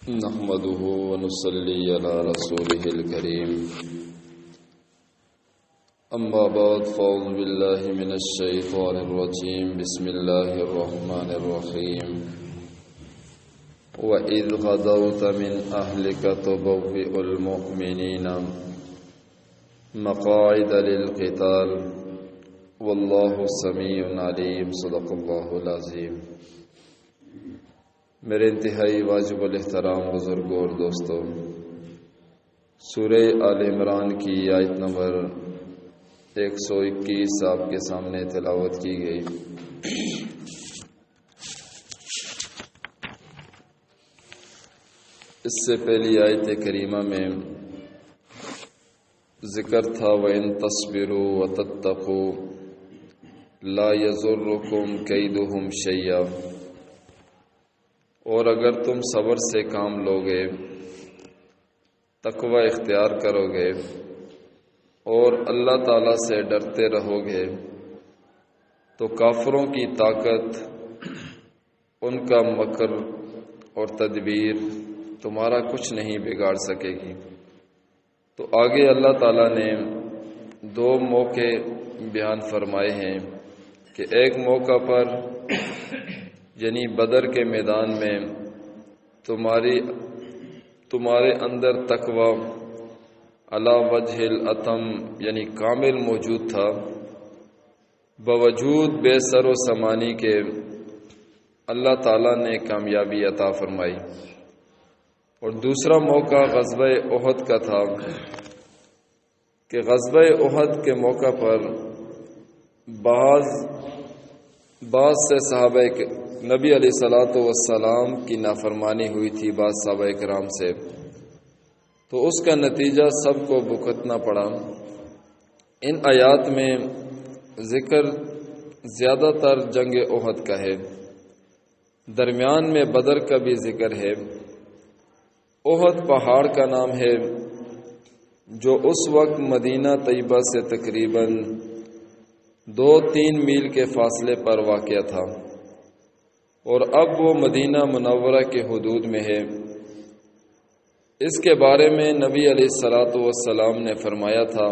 نحمده ونصلي على رسوله الكريم أما بعد فأعوذ بالله من الشيطان الرجيم بسم الله الرحمن الرحيم وإذ غدوت من أهلك تبوئ المؤمنين مقاعد للقتال والله سميع عليم صدق الله العظيم۔ میرے انتہائی واجب الاحترام بزرگوں اور دوستوں، سورہ آل عمران کی آیت نمبر 121 آپ کے سامنے تلاوت کی گئی۔ اس سے پہلی آیت کریمہ میں ذکر تھا وَإِن تَصْبِرُوا وَتَتَّقُوا لَا يَضُرُّكُمْ كَيْدُهُمْ شَيْئًا، اور اگر تم صبر سے کام لوگے، تقوی اختیار کرو گے اور اللہ تعالیٰ سے ڈرتے رہو گے تو کافروں کی طاقت، ان کا مکر اور تدبیر تمہارا کچھ نہیں بگاڑ سکے گی۔ تو آگے اللہ تعالیٰ نے دو موقع بیان فرمائے ہیں کہ ایک موقع پر یعنی بدر کے میدان میں تمہارے اندر تقوی علی وجہ الاتم یعنی کامل موجود تھا، باوجود بے سر و سامانی کے اللہ تعالیٰ نے کامیابی عطا فرمائی۔ اور دوسرا موقع غزوہ احد کا تھا کہ غزوہ احد کے موقع پر بعض سے صحابہ نبی علیہ الصلوۃ والسلام کی نافرمانی ہوئی تھی بعض صحابہ کرام سے، تو اس کا نتیجہ سب کو بھگتنا پڑا۔ ان آیات میں ذکر زیادہ تر جنگ احد کا ہے، درمیان میں بدر کا بھی ذکر ہے۔ احد پہاڑ کا نام ہے جو اس وقت مدینہ طیبہ سے تقریباً 2-3 میل کے فاصلے پر واقع تھا، اور اب وہ مدینہ منورہ کے حدود میں ہے۔ اس کے بارے میں نبی علیہ الصلوۃ والسلام نے فرمایا تھا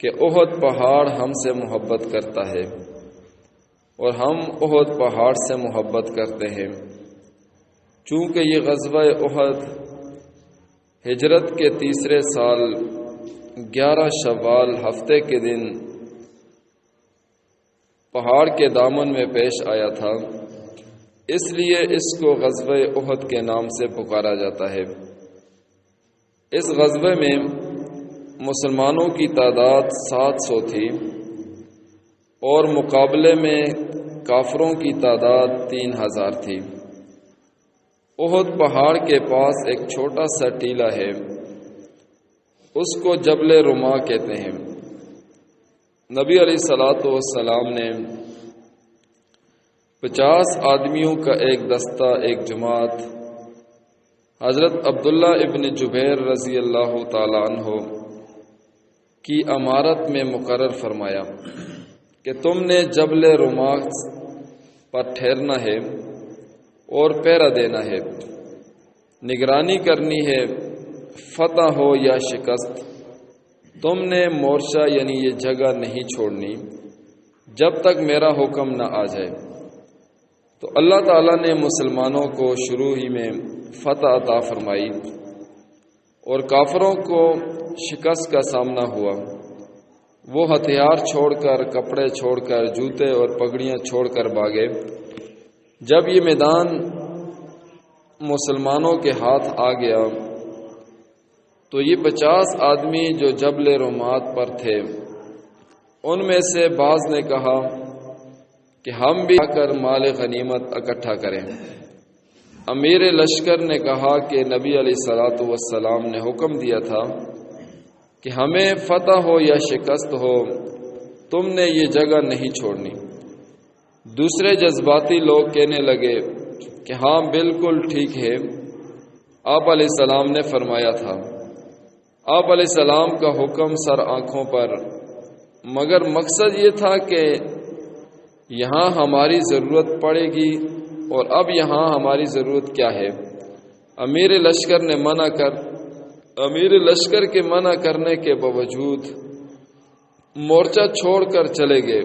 کہ احد پہاڑ ہم سے محبت کرتا ہے اور ہم احد پہاڑ سے محبت کرتے ہیں۔ چونکہ یہ غزوہ احد ہجرت کے تیسرے سال 11 شوال ہفتے کے دن پہاڑ کے دامن میں پیش آیا تھا، اس لیے اس کو غزوہ احد کے نام سے پکارا جاتا ہے۔ اس غزوے میں مسلمانوں کی تعداد 700 تھی اور مقابلے میں کافروں کی تعداد 3000 تھی۔ احد پہاڑ کے پاس ایک چھوٹا سا ٹیلہ ہے، اس کو جبل رما کہتے ہیں۔ نبی علیہ الصلوۃ والسلام نے 50 آدمیوں کا ایک دستہ، ایک جماعت حضرت عبداللہ ابن جبیر رضی اللہ تعالیٰ عنہ کی امارت میں مقرر فرمایا کہ تم نے جبل رما پر ٹھہرنا ہے اور پہرا دینا ہے، نگرانی کرنی ہے، فتح ہو یا شکست تم نے مورچہ یعنی یہ جگہ نہیں چھوڑنی جب تک میرا حکم نہ آ جائے۔ تو اللہ تعالیٰ نے مسلمانوں کو شروع ہی میں فتح عطا فرمائی اور کافروں کو شکست کا سامنا ہوا۔ وہ ہتھیار چھوڑ کر، کپڑے چھوڑ کر، جوتے اور پگڑیاں چھوڑ کر بھاگے۔ جب یہ میدان مسلمانوں کے ہاتھ آ گیا تو یہ 50 آدمی جو جبل رمات پر تھے، ان میں سے بعض نے کہا کہ ہم بھی آ کر مال غنیمت اکٹھا کریں۔ امیر لشکر نے کہا کہ نبی علیہ الصلوۃ والسلام نے حکم دیا تھا کہ ہمیں فتح ہو یا شکست ہو تم نے یہ جگہ نہیں چھوڑنی۔ دوسرے جذباتی لوگ کہنے لگے کہ ہاں بالکل ٹھیک ہے، آپ علیہ السلام نے فرمایا تھا۔ آپ علیہ السلام کا حکم سر آنکھوں پر، مگر مقصد یہ تھا کہ یہاں ہماری ضرورت پڑے گی، اور اب یہاں ہماری ضرورت کیا ہے؟ امیر لشکر کے منع کرنے کے باوجود مورچہ چھوڑ کر چلے گئے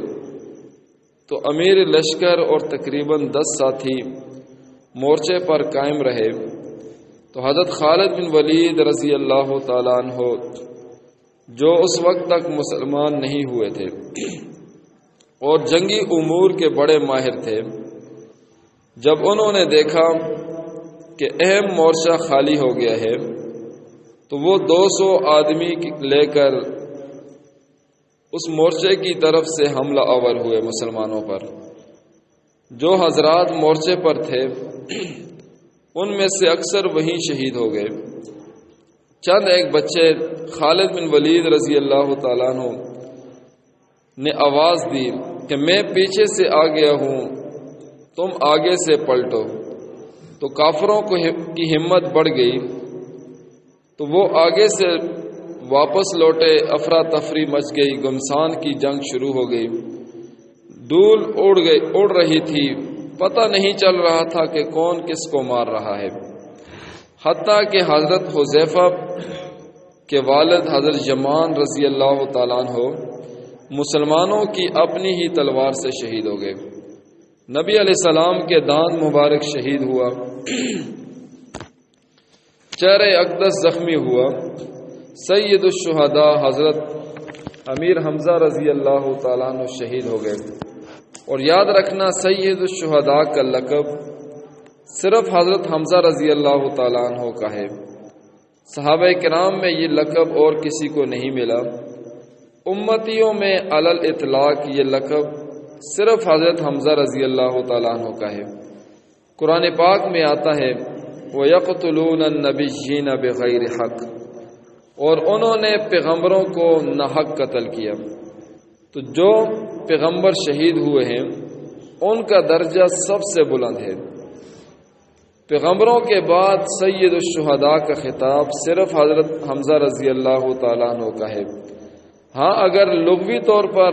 تو امیر لشکر اور تقریباً 10 ساتھی مورچے پر قائم رہے تو حضرت خالد بن ولید رضی اللہ تعالیٰ عنہ جو اس وقت تک مسلمان نہیں ہوئے تھے اور جنگی امور کے بڑے ماہر تھے، جب انہوں نے دیکھا کہ اہم مورچہ خالی ہو گیا ہے تو وہ 200 آدمی لے کر اس مورچے کی طرف سے حملہ آور ہوئے مسلمانوں پر۔ جو حضرات مورچے پر تھے ان میں سے اکثر وہیں شہید ہو گئے۔ چند ایک بچے خالد بن ولید رضی اللہ تعالیٰ عنہ نے آواز دی کہ میں پیچھے سے آ گیا ہوں، تم آگے سے پلٹو۔ تو کافروں کی ہمت بڑھ گئی تو وہ آگے سے واپس لوٹے، افراتفری مچ گئی، گمسان کی جنگ شروع ہو گئی، دھول اڑ رہی تھی، پتہ نہیں چل رہا تھا کہ کون کس کو مار رہا ہے، حتیٰ کہ حضرت حذیفہ کے والد حضرت یمان رضی اللہ تعالیٰ عنہ مسلمانوں کی اپنی ہی تلوار سے شہید ہو گئے۔ نبی علیہ السلام کے دانت مبارک شہید ہوا، چہرہ اقدس زخمی ہوا۔ سید الشہداء حضرت امیر حمزہ رضی اللہ تعالیٰ عنہ شہید ہو گئے۔ اور یاد رکھنا سید الشہداء کا لقب صرف حضرت حمزہ رضی اللہ تعالیٰ عنہ کا ہے، صحابہ کرام میں یہ لقب اور کسی کو نہیں ملا۔ امتیوں میں علی الاطلاق یہ لقب صرف حضرت حمزہ رضی اللہ تعالیٰ عنہ کا ہے۔ قرآن پاک میں آتا ہے وَيَقْتُلُونَ النَّبِيِّينَ بِغَيْرِ حق، اور انہوں نے پیغمبروں کو ناحق قتل کیا۔ تو جو پیغمبر شہید ہوئے ہیں ان کا درجہ سب سے بلند ہے۔ پیغمبروں کے بعد سید الشہداء کا خطاب صرف حضرت حمزہ رضی اللہ تعالیٰ عنہ کا ہے۔ ہاں اگر لغوی طور پر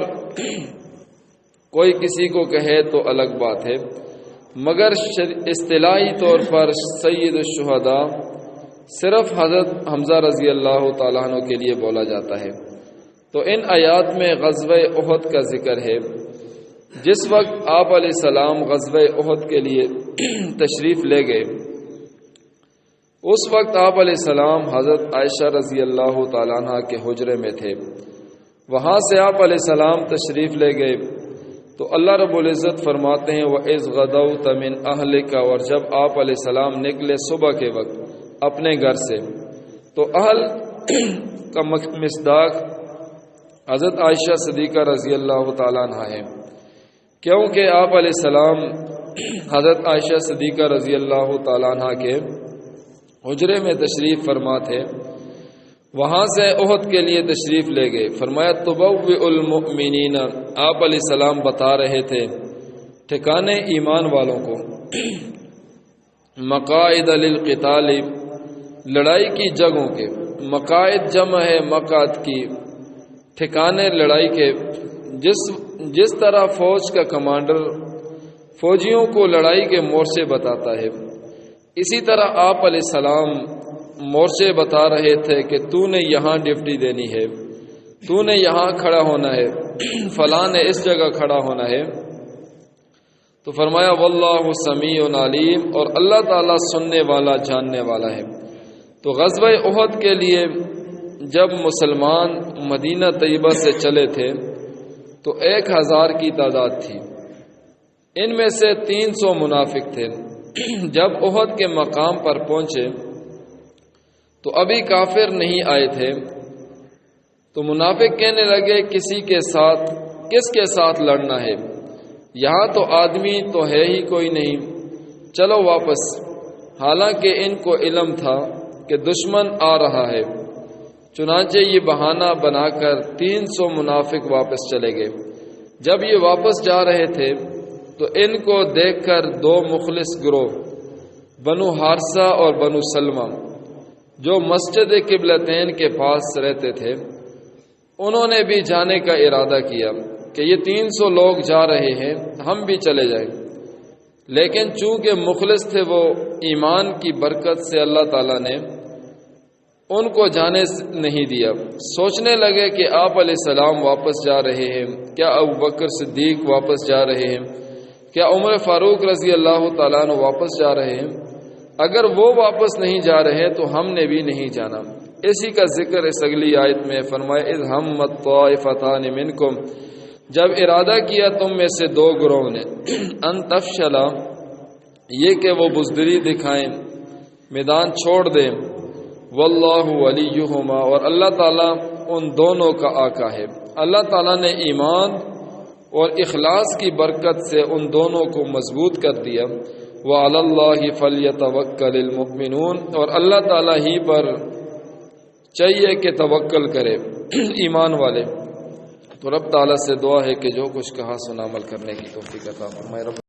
کوئی کسی کو کہے تو الگ بات ہے، مگر اصطلاحی طور پر سید الشہداء صرف حضرت حمزہ رضی اللہ تعالیٰ عنہ کے لیے بولا جاتا ہے۔ تو ان آیات میں غزوہ احد کا ذکر ہے۔ جس وقت آپ علیہ السلام غزوہ احد کے لیے تشریف لے گئے اس وقت آپ علیہ السلام حضرت عائشہ رضی اللہ تعالیٰ عنہ کے حجرے میں تھے۔ وہاں سے آپ علیہ السلام تشریف لے گئے تو اللہ رب العزت فرماتے ہیں وَإِذْ غَدَوْتَ مِنْ أَهْلِكَ، اور جب آپ علیہ السلام نکلے صبح کے وقت اپنے گھر سے، تو اہل کا مصداق حضرت عائشہ صدیقہ رضی اللہ تعالیٰ عنہ ہے، کیونکہ آپ علیہ السلام حضرت عائشہ صدیقہ رضی اللہ تعالیٰ عنہ کے حجرے میں تشریف فرما تھے۔ وہاں سے احد کے لیے تشریف لے گئے۔ فرمایا تبوئ المؤمنین، آپ علیہ السلام بتا رہے تھے ٹھکانے ایمان والوں کو، مقاعد للقتال، لڑائی کی جگہوں کے، مقاعد جمع ہے مقعد کی، ٹھکانے لڑائی کے۔ جس طرح فوج کا کمانڈر فوجیوں کو لڑائی کے مورچے بتاتا ہے، اسی طرح آپ علیہ السلام مورچے بتا رہے تھے کہ تو نے یہاں ڈیوٹی دینی ہے، تو نے یہاں کھڑا ہونا ہے، فلاں نے اس جگہ کھڑا ہونا ہے۔ تو فرمایا واللہ سمیع علیم، اور اللہ تعالیٰ سننے والا جاننے والا ہے۔ تو غزوہ احد کے لیے جب مسلمان مدینہ طیبہ سے چلے تھے تو 1000 کی تعداد تھی، ان میں سے 300 منافق تھے۔ جب احد کے مقام پر پہنچے تو ابھی کافر نہیں آئے تھے، تو منافق کہنے لگے کس کے ساتھ لڑنا ہے، یہاں تو آدمی تو ہے ہی کوئی نہیں، چلو واپس۔ حالانکہ ان کو علم تھا کہ دشمن آ رہا ہے، چنانچہ یہ بہانہ بنا کر 300 منافق واپس چلے گئے۔ جب یہ واپس جا رہے تھے تو ان کو دیکھ کر 2 مخلص گروہ بنو حارثہ اور بنو سلمہ جو مسجد قبلتین کے پاس رہتے تھے، انہوں نے بھی جانے کا ارادہ کیا کہ یہ 300 لوگ جا رہے ہیں، ہم بھی چلے جائیں۔ لیکن چونکہ مخلص تھے وہ، ایمان کی برکت سے اللہ تعالیٰ نے ان کو جانے نہیں دیا۔ سوچنے لگے کہ آپ علیہ السلام واپس جا رہے ہیں، کیا ابوبکر صدیق واپس جا رہے ہیں، کیا عمر فاروق رضی اللہ تعالیٰ عنہ واپس جا رہے ہیں؟ اگر وہ واپس نہیں جا رہے تو ہم نے بھی نہیں جانا۔ اسی کا ذکر اس اگلی آیت میں فرمایا، اذ ہمت طائفتان منکم، جب ارادہ کیا تم میں سے دو گروہوں نے، ان تفشلا، یہ کہ وہ بزدلی دکھائیں، میدان چھوڑ دیں، واللہ ولیہما، اور اللہ تعالیٰ ان دونوں کا آقا ہے۔ اللہ تعالیٰ نے ایمان اور اخلاص کی برکت سے ان دونوں کو مضبوط کر دیا۔ وعلی اللہ فلیتوکل المؤمنون، اور اللہ تعالیٰ ہی پر چاہیے کہ توکل کرے ایمان والے۔ تو رب تعالیٰ سے دعا ہے کہ جو کچھ کہا سنا عمل کرنے کی توفیق عطا فرمائے۔